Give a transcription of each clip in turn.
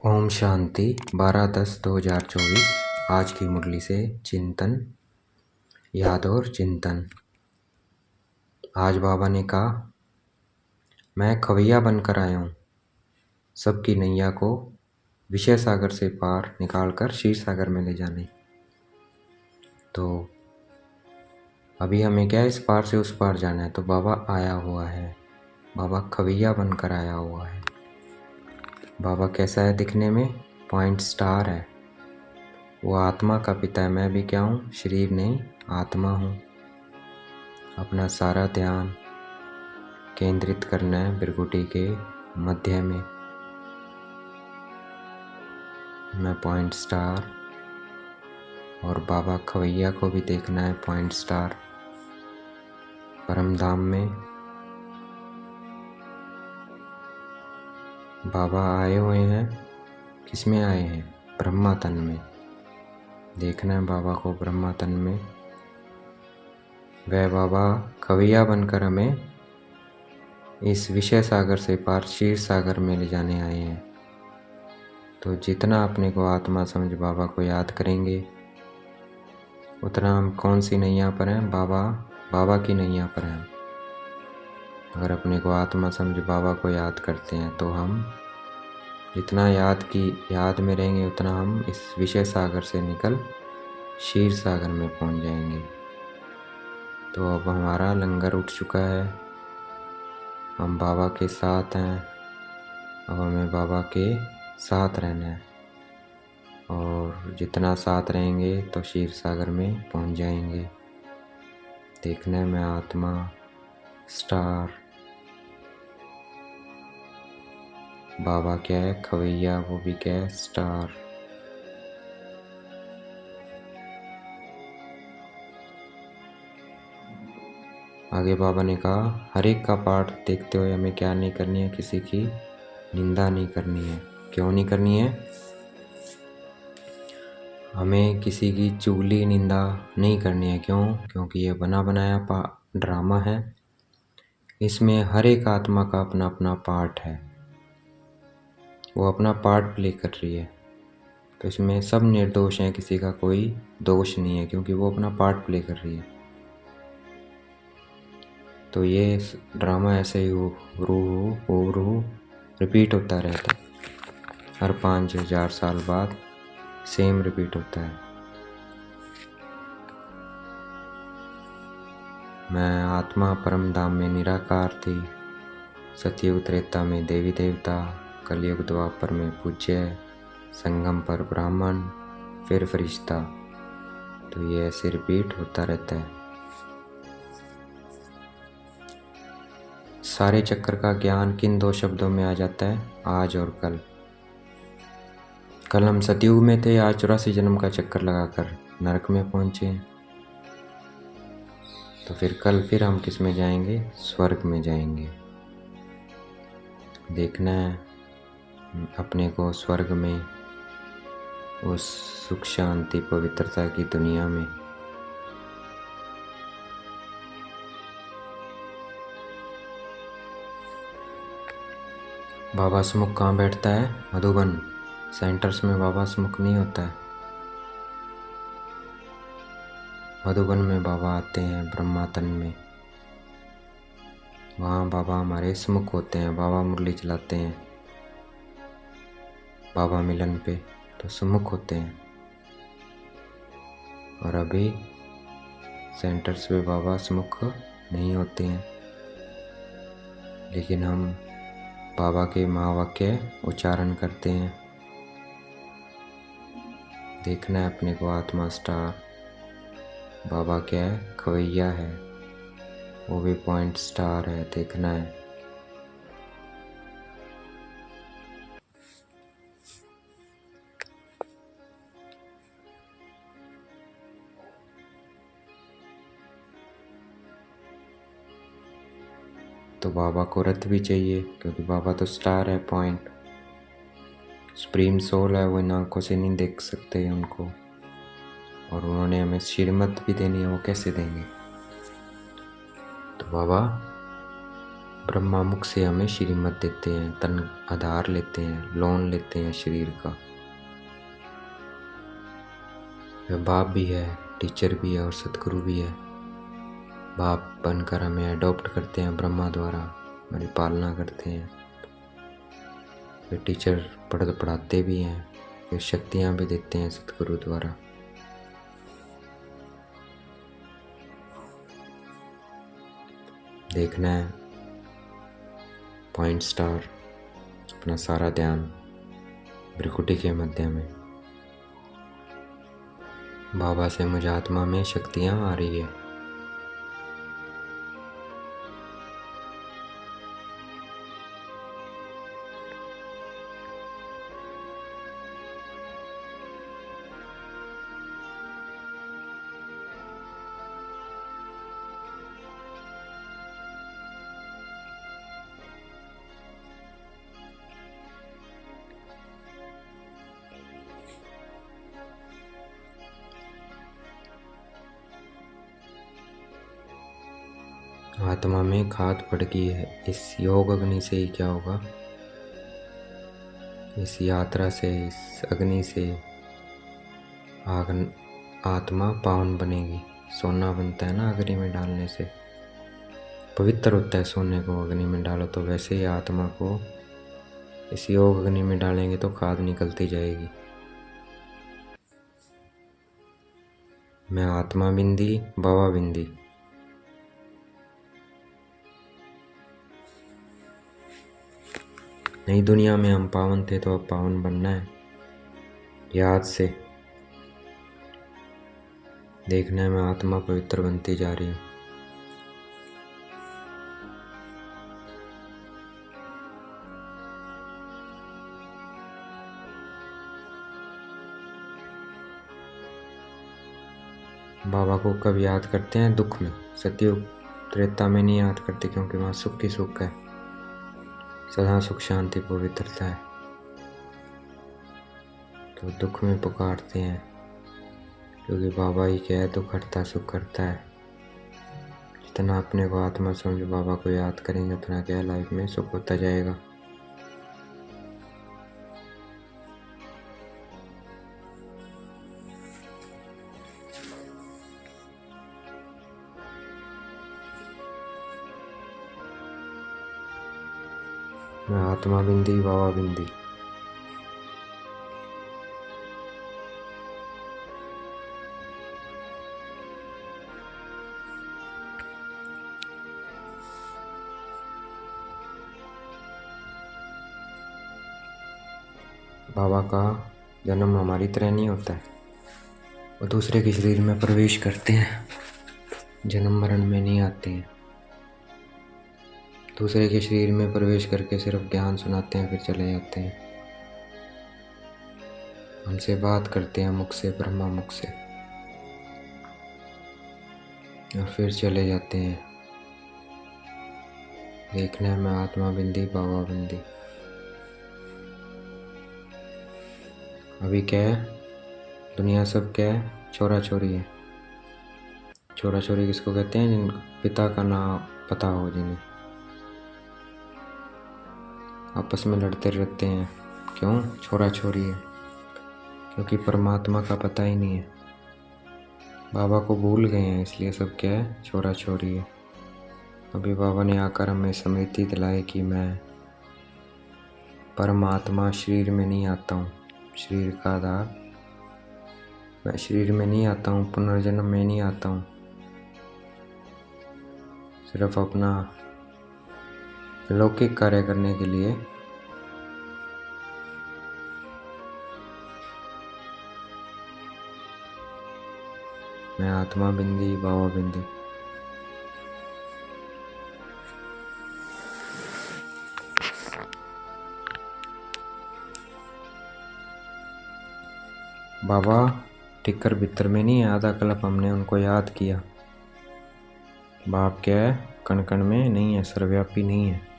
ओम शांति 12/10/2024। आज की मुरली से चिंतन, याद और चिंतन। आज बाबा ने कहा, मैं खवैया बनकर आया हूँ सबकी नैया को विषय सागर से पार निकालकर क्षीर सागर में ले जाने। तो अभी हमें क्या इस पार से उस पार जाना है, तो बाबा आया हुआ है, बाबा खवैया बनकर आया हुआ है। बाबा कैसा है दिखने में? पॉइंट स्टार है। वो आत्मा का पिता है। मैं भी क्या हूँ? शरीर नहीं, आत्मा हूँ। अपना सारा ध्यान केंद्रित करना है भृकुटी के मध्य में। मैं पॉइंट स्टार, और बाबा खवैया को भी देखना है पॉइंट स्टार। परम धाम में बाबा आए हुए हैं। किस में आए हैं? ब्रह्मा तन में। देखना है बाबा को ब्रह्मा तन में। वह बाबा खवैया बनकर हमें इस विषय सागर से पार क्षीर सागर में ले जाने आए हैं। तो जितना अपने को आत्मा समझ बाबा को याद करेंगे, उतना हम कौन सी नैया पर हैं? बाबा की नैया पर हैं। अगर अपने को आत्मा समझ बाबा को याद करते हैं, तो हम जितना याद में रहेंगे, उतना हम इस विषय सागर से निकल क्षीर सागर में पहुंच जाएंगे। तो अब हमारा लंगर उठ चुका है, हम बाबा के साथ हैं। अब हमें बाबा के साथ रहना है, और जितना साथ रहेंगे तो क्षीर सागर में पहुंच जाएंगे। देखना है मैं आत्मा, स्टार। बाबा क्या है? खवैया। वो भी क्या है? स्टार। आगे बाबा ने कहा, हर एक का पाठ देखते हुए हमें क्या नहीं करनी है? किसी की निंदा नहीं करनी है। क्यों नहीं करनी है? हमें किसी की चुगली निंदा नहीं करनी है। क्यों? क्योंकि ये बना बनाया ड्रामा है। इसमें हर एक आत्मा का अपना अपना पार्ट है, वो अपना पार्ट प्ले कर रही है। तो इसमें सब निर्दोष हैं, किसी का कोई दोष नहीं है, क्योंकि वो अपना पार्ट प्ले कर रही है। तो ये ड्रामा ऐसे ही रूह रिपीट होता रहता है। हर 5000 साल बाद सेम रिपीट होता है। मैं आत्मा परम धाम में निराकार थी। सतयुग त्रेता में देवी देवता, कलयुग द्वापर में पूज्य, संगम पर ब्राह्मण, फिर फरिश्ता। तो ये ऐसे रिपीट होता रहता है। सारे चक्कर का ज्ञान किन दो शब्दों में आ जाता है? आज और कल। कल हम सतयुग में थे, आज 84 जन्म का चक्कर लगाकर नरक में पहुंचे। तो फिर कल फिर हम किस में जाएंगे? स्वर्ग में जाएंगे। देखना है अपने को स्वर्ग में, उस सुख शांति पवित्रता की दुनिया में। बाबा समुख कहाँ बैठता है? मधुबन। सेंटर्स में बाबा समुख नहीं होता है। मधुबन में बाबा आते हैं ब्रह्मा तन में। वहाँ बाबा हमारे समुख होते हैं। बाबा मुरली चलाते हैं बाबा मिलन पे, तो समुख होते हैं। और अभी सेंटर्स पे बाबा समुख नहीं होते हैं, लेकिन हम बाबा के महावाक्य उच्चारण करते हैं। देखना है अपने को आत्मा, स्टार। बाबा क्या है? खवैया है, वो भी पॉइंट स्टार है। देखना है। तो बाबा को रथ भी चाहिए, क्योंकि बाबा तो स्टार है, पॉइंट सुप्रीम सोल है। वो इन आंखों से नहीं देख सकते उनको, और उन्होंने हमें श्रीमत भी देनी है। वो कैसे देंगे? तो बाबा ब्रह्मा मुख से हमें श्रीमत देते हैं, तन आधार लेते हैं, लोन लेते हैं शरीर का। वह बाप भी है, टीचर भी है और सतगुरु भी है। बाप बनकर हमें अडॉप्ट करते हैं ब्रह्मा द्वारा, हमारी पालना करते हैं। वे टीचर पढ़ाते भी हैं, फिर शक्तियाँ भी देते हैं सतगुरु द्वारा। देखना है पॉइंट स्टार, अपना सारा ध्यान भ्रिकुटी के मध्य में। बाबा से मुझे आत्मा में शक्तियाँ आ रही है। आत्मा में खाद पड़ गई है। इस योग अग्नि से ही क्या होगा, इस यात्रा से, इस अग्नि से आत्मा पावन बनेगी। सोना बनता है ना अग्नि में डालने से, पवित्र होता है सोने को अग्नि में डालो। तो वैसे ही आत्मा को इस योग अग्नि में डालेंगे तो खाद निकलती जाएगी। मैं आत्मा बिंदी, बाबा बिंदी। नई दुनिया में हम पावन थे तो अब पावन बनना है। याद से देखना है मैं आत्मा पवित्र बनती जा रही हूँ। बाबा को कब याद करते हैं? दुख में। सतयुग त्रेता में नहीं याद करते, क्योंकि वहाँ सुख ही सुख है, सदा सुख शांति पवित्रता है। तो दुख में पुकारते हैं, क्योंकि बाबा ही क्या है, दुख हरता सुख करता है। जितना अपने को आत्मा समझ बाबा को याद करेंगे उतना क्या लाइफ में सुख होता जाएगा। मैं आत्मा बिंदी, बाबा बिंदी। बाबा का जन्म हमारी तरह नहीं होता है, वो दूसरे के शरीर में प्रवेश करते हैं, जन्म मरण में नहीं आते हैं। दूसरे के शरीर में प्रवेश करके सिर्फ ज्ञान सुनाते हैं, फिर चले जाते हैं। हमसे बात करते हैं मुख से, ब्रह्मा मुख से, और फिर चले जाते हैं। देखना है मैं आत्मा बिंदी, बाबा बिंदी। अभी क्या है, दुनिया सब क्या है, छोरा छोरी है। छोरा छोरी किसको कहते हैं? जिन पिता का नाम पता हो, जिन्हें आपस में लड़ते रहते हैं। क्यों छोरा छोरी है? क्योंकि परमात्मा का पता ही नहीं है, बाबा को भूल गए हैं, इसलिए सब क्या है, छोरा छोरी है। अभी बाबा ने आकर हमें स्मृति दिलाई कि मैं परमात्मा शरीर में नहीं आता हूँ, शरीर का आधार मैं शरीर में नहीं आता हूँ, पुनर्जन्म में नहीं आता हूँ। सिर्फ अपना लौकिक कार्य करने के लिए मैं आत्मा बिंदी, बाबा बिंदी। बाबा टिक्कर भीतर में नहीं है, आधा कल्प हमने उनको याद किया। बाप क्या है, कण कण में नहीं है, सर्वव्यापी नहीं है।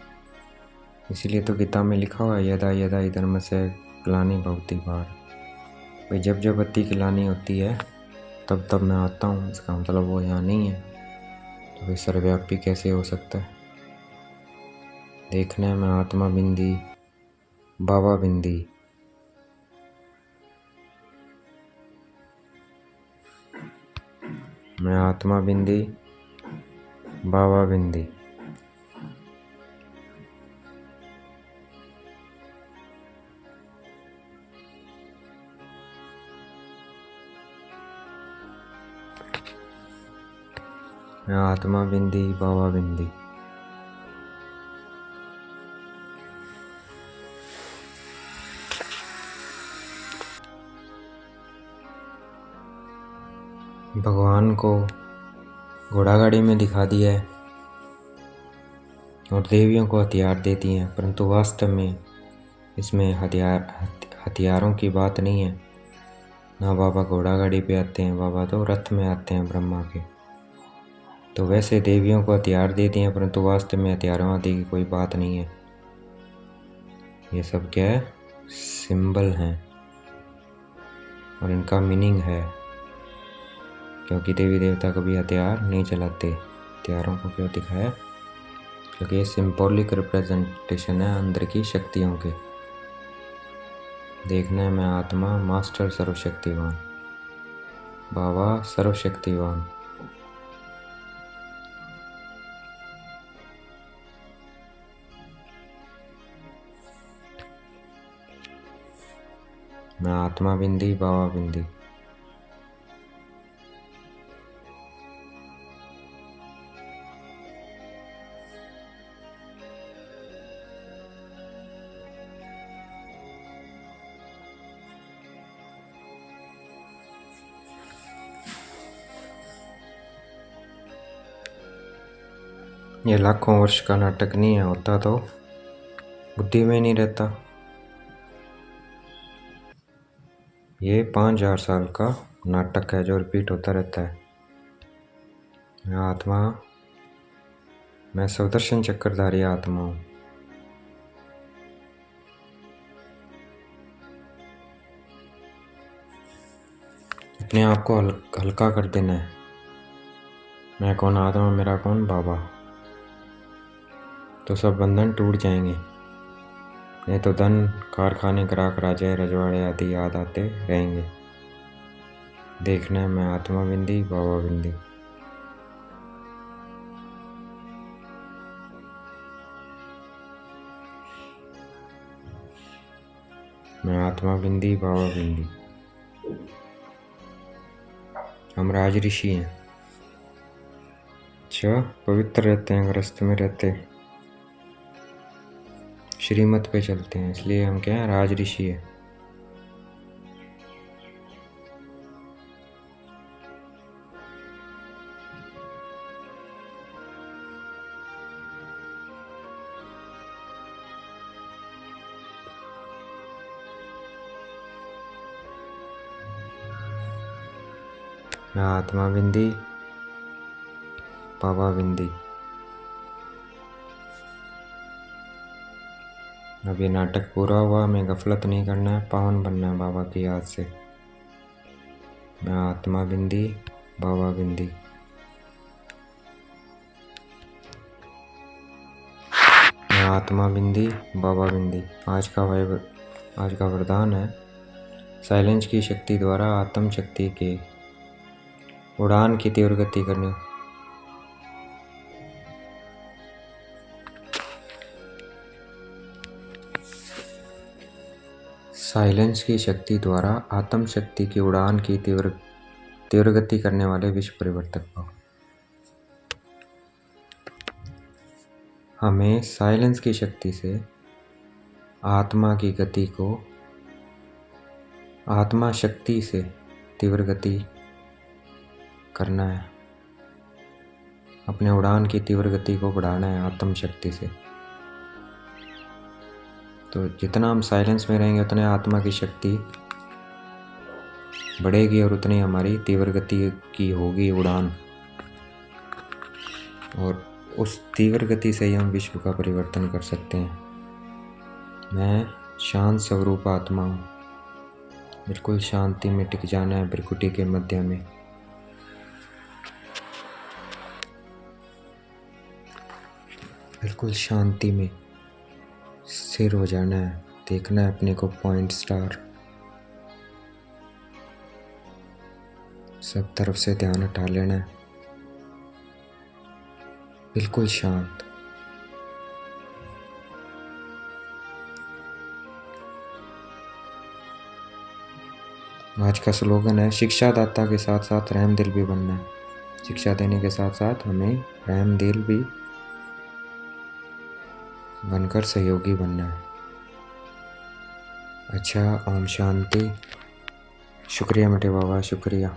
इसीलिए तो गीता में लिखा हुआ है, यदा यदा हि धर्मस्य ग्लानि भवति भारत। भाई जब जब अति ग्लानि होती है तब तब मैं आता हूँ, इसका मतलब वो यहाँ नहीं है। तो भाई सर्वव्यापी कैसे हो सकता है? देखने में आत्मा बिंदी बाबा बिंदी। मैं आत्मा बिंदी बाबा बिंदी। मैं आत्मा बिंदी बाबा बिंदी। भगवान को घोड़ा गाड़ी में दिखा दिया है और देवियों को हथियार देती हैं, परंतु वास्तव में इसमें हथियारों की बात नहीं है। ना बाबा घोड़ा गाड़ी पे आते हैं, बाबा तो रथ में आते हैं ब्रह्मा के। तो वैसे देवियों को हथियार देती हैं, परंतु वास्तव में हथियारों आदि की कोई बात नहीं है। ये सब क्या है? सिंबल हैं और इनका मीनिंग है, क्योंकि देवी देवता कभी हथियार नहीं चलाते। हथियारों को क्यों दिखाया? क्योंकि ये सिंबॉलिक रिप्रेजेंटेशन है अंदर की शक्तियों के। देखने में आत्मा मास्टर सर्वशक्तिवान, बाबा सर्वशक्तिवान। मैं आत्मा बिंदी बाबा बिंदी। ये लाखों वर्ष का नाटक नहीं है, होता तो बुद्धि में नहीं रहता। ये 5000 साल का नाटक है जो रिपीट होता रहता है। मैं आत्मा, मैं सुदर्शन चक्रधारी आत्मा हूँ। अपने आप को हल्का कर देना है। मैं कौन? आत्मा। मेरा कौन? बाबा। तो सब बंधन टूट जाएंगे। नहीं तो धन, कारखाने, ग्राहक, राजा, रजवाड़े आदि याद आते रहेंगे। देखना मैं आत्मा बिंदी बाबा बिंदी। मैं आत्मा बिंदी बाबा बिंदी। हम राज ऋषि हैं। अच्छा, पवित्र रहते हैं, ग्रस्त में रहते, श्रीमत पे चलते हैं, इसलिए हम क्या हैं? राज ऋषि है। मैं आत्मा बिंदी बाबा बिंदी। अब ये नाटक पूरा हुआ, हमें गफलत नहीं करना है, पावन बनना है बाबा की याद से। मैं आत्मा बिंदी बाबा बिंदी। मैं आत्मा बिंदी बाबा बिंदी। आज का वरदान है, साइलेंस की शक्ति द्वारा आत्म शक्ति के उड़ान की तीव्र गति करने। साइलेंस की शक्ति द्वारा आत्म शक्ति की उड़ान की तीव्र गति करने वाले विश्व परिवर्तक भाव। हमें साइलेंस की शक्ति से आत्मा की गति को, आत्मा शक्ति से तीव्र गति करना है। अपने उड़ान की तीव्र गति को बढ़ाना है आत्म शक्ति से। तो जितना हम साइलेंस में रहेंगे उतने आत्मा की शक्ति बढ़ेगी और उतनी हमारी तीव्र गति की होगी उड़ान, और उस तीव्र गति से ही हम विश्व का परिवर्तन कर सकते हैं। मैं शांत स्वरूप आत्मा हूँ। बिल्कुल शांति में टिक जाना है, भ्रिकुटी के मध्य में। बिल्कुल शांति में स्थिर हो जाना है, देखना है अपने को पॉइंट स्टार। सब तरफ से ध्यान हटा लेना है, बिल्कुल शांत। आज का स्लोगन है, शिक्षादाता के साथ साथ रहम दिल भी बनना है। शिक्षा देने के साथ साथ हमें रहम दिल भी बनकर सहयोगी बनना है। अच्छा, ओम शांति। शुक्रिया मीठे बाबा, शुक्रिया।